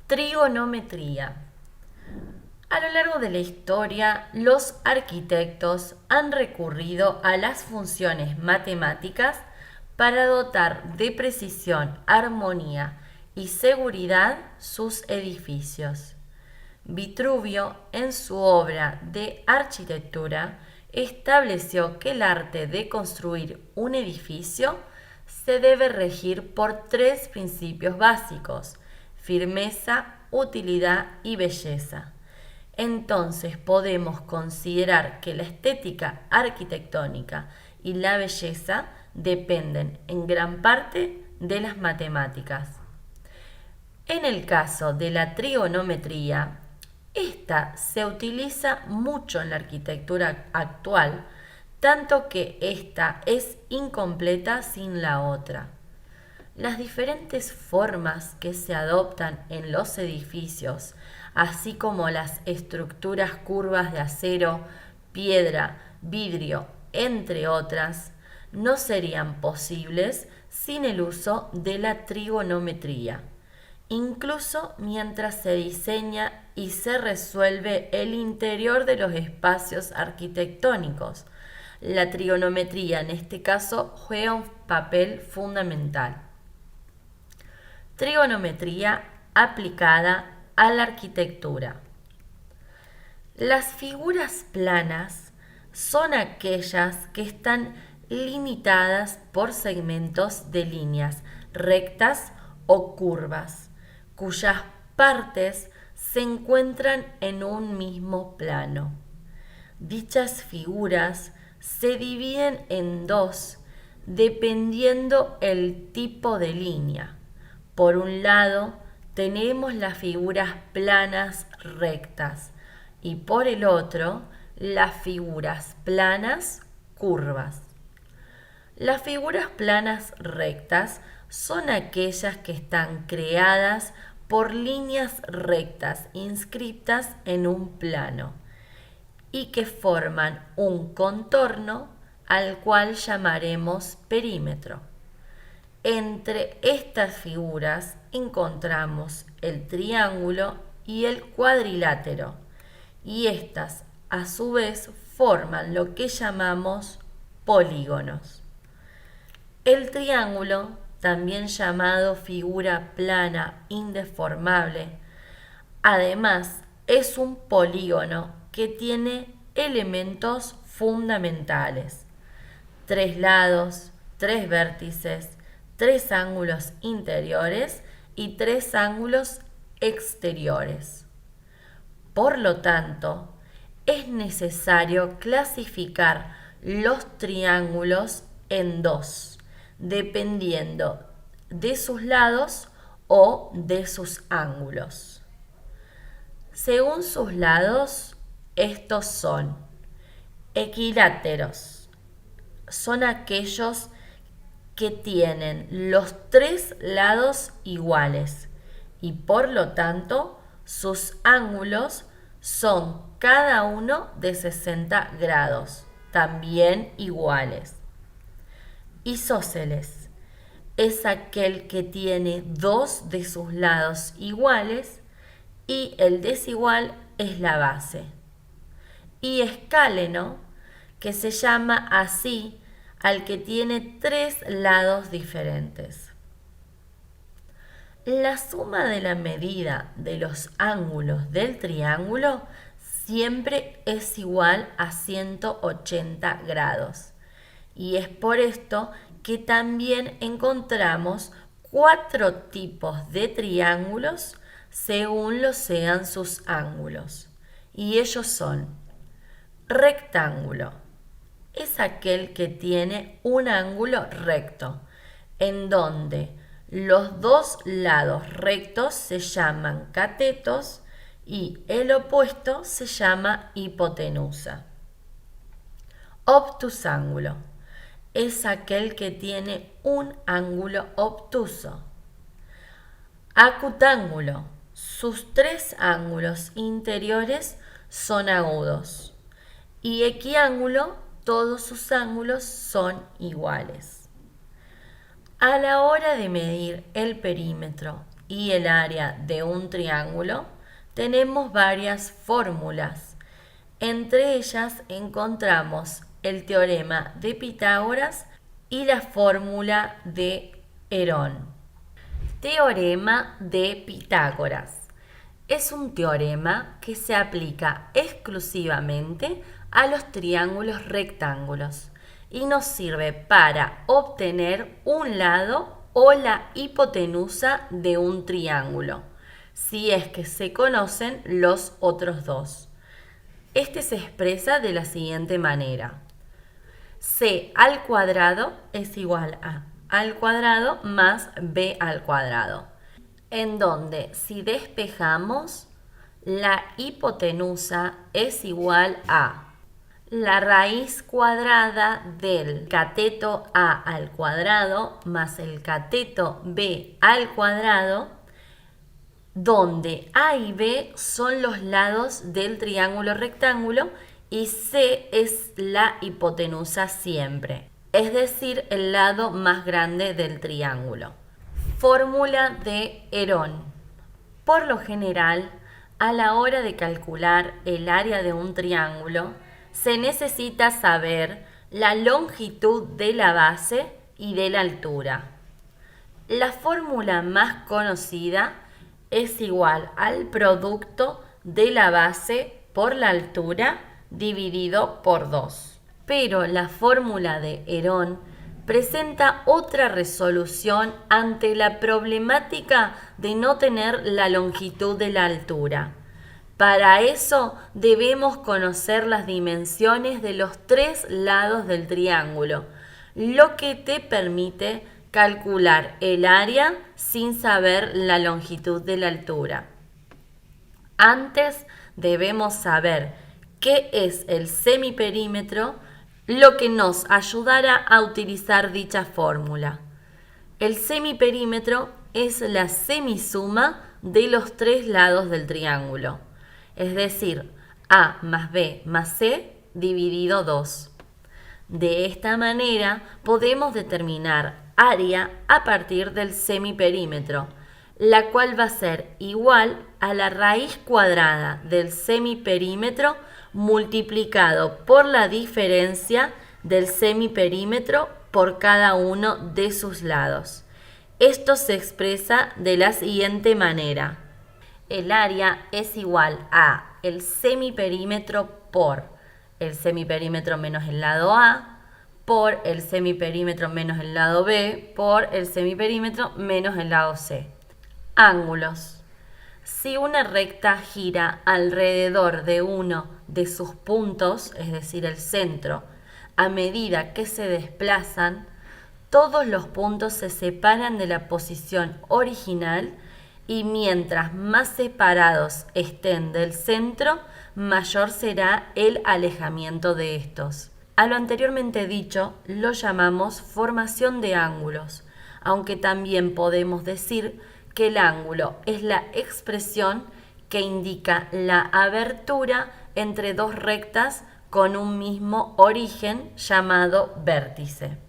Trigonometría. A lo largo de la historia, los arquitectos han recurrido a las funciones matemáticas para dotar de precisión, armonía y seguridad sus edificios. Vitruvio, en su obra de arquitectura, estableció que el arte de construir un edificio se debe regir por tres principios básicos: firmeza, utilidad y belleza. Entonces podemos considerar que la estética arquitectónica y la belleza dependen en gran parte de las matemáticas. En el caso de la trigonometría, esta se utiliza mucho en la arquitectura actual, tanto que esta es incompleta sin la otra. Las diferentes formas que se adoptan en los edificios, así como las estructuras curvas de acero, piedra, vidrio, entre otras, no serían posibles sin el uso de la trigonometría, incluso mientras se diseña y se resuelve el interior de los espacios arquitectónicos. La trigonometría en este caso juega un papel fundamental. Trigonometría aplicada a la arquitectura. Las figuras planas son aquellas que están limitadas por segmentos de líneas rectas o curvas, cuyas partes se encuentran en un mismo plano. Dichas figuras se dividen en dos dependiendo el tipo de línea. Por un lado, tenemos las figuras planas rectas y por el otro, las figuras planas curvas. Las figuras planas rectas son aquellas que están creadas por líneas rectas inscritas en un plano y que forman un contorno al cual llamaremos perímetro. Entre estas figuras encontramos el triángulo y el cuadrilátero, y estas a su vez forman lo que llamamos polígonos. El triángulo, también llamado figura plana indeformable, además es un polígono que tiene elementos fundamentales: tres lados, tres vértices, tres ángulos interiores y tres ángulos exteriores. Por lo tanto, es necesario clasificar los triángulos en dos, dependiendo de sus lados o de sus ángulos. Según sus lados, estos son equiláteros. Son aquellos que tienen los tres lados iguales y por lo tanto sus ángulos son cada uno de 60 grados, también iguales. Isósceles es aquel que tiene dos de sus lados iguales y el desigual es la base. Y escáleno, que se llama así al que tiene tres lados diferentes. La suma de la medida de los ángulos del triángulo siempre es igual a 180 grados. Y es por esto que también encontramos cuatro tipos de triángulos según lo sean sus ángulos. Y ellos son: rectángulo. Es aquel que tiene un ángulo recto, en donde los dos lados rectos se llaman catetos y el opuesto se llama hipotenusa. Obtusángulo es aquel que tiene un ángulo obtuso. Acutángulo, sus tres ángulos interiores son agudos. Y equiángulo, todos sus ángulos son iguales. A la hora de medir el perímetro y el área de un triángulo, tenemos varias fórmulas. Entre ellas encontramos el teorema de Pitágoras y la fórmula de Herón. Teorema de Pitágoras. Es un teorema que se aplica exclusivamente a los triángulos rectángulos y nos sirve para obtener un lado o la hipotenusa de un triángulo, si es que se conocen los otros dos. Este se expresa de la siguiente manera. C al cuadrado es igual a al cuadrado más b al cuadrado, en donde si despejamos, la hipotenusa es igual a la raíz cuadrada del cateto a al cuadrado más el cateto b al cuadrado, donde a y b son los lados del triángulo rectángulo y c es la hipotenusa siempre, es decir, el lado más grande del triángulo. Fórmula de Herón. Por lo general, a la hora de calcular el área de un triángulo, se necesita saber la longitud de la base y de la altura. La fórmula más conocida es igual al producto de la base por la altura dividido por 2. Pero la fórmula de Herón presenta otra resolución ante la problemática de no tener la longitud de la altura. Para eso debemos conocer las dimensiones de los 3 lados del triángulo, lo que te permite calcular el área sin saber la longitud de la altura. Antes debemos saber qué es el semiperímetro, lo que nos ayudará a utilizar dicha fórmula. El semiperímetro es la semisuma de los 3 lados del triángulo, es decir, A más B más C dividido 2. De esta manera podemos determinar área a partir del semiperímetro, la cual va a ser igual a la raíz cuadrada del semiperímetro multiplicado por la diferencia del semiperímetro por cada uno de sus lados. Esto se expresa de la siguiente manera. El área es igual a el semiperímetro por el semiperímetro menos el lado A, por el semiperímetro menos el lado B, por el semiperímetro menos el lado C. Ángulos. Si una recta gira alrededor de uno de sus puntos, es decir, el centro, a medida que se desplazan, todos los puntos se separan de la posición original y mientras más separados estén del centro, mayor será el alejamiento de estos. A lo anteriormente dicho, lo llamamos formación de ángulos, aunque también podemos decir que el ángulo es la expresión que indica la abertura entre dos rectas con un mismo origen llamado vértice.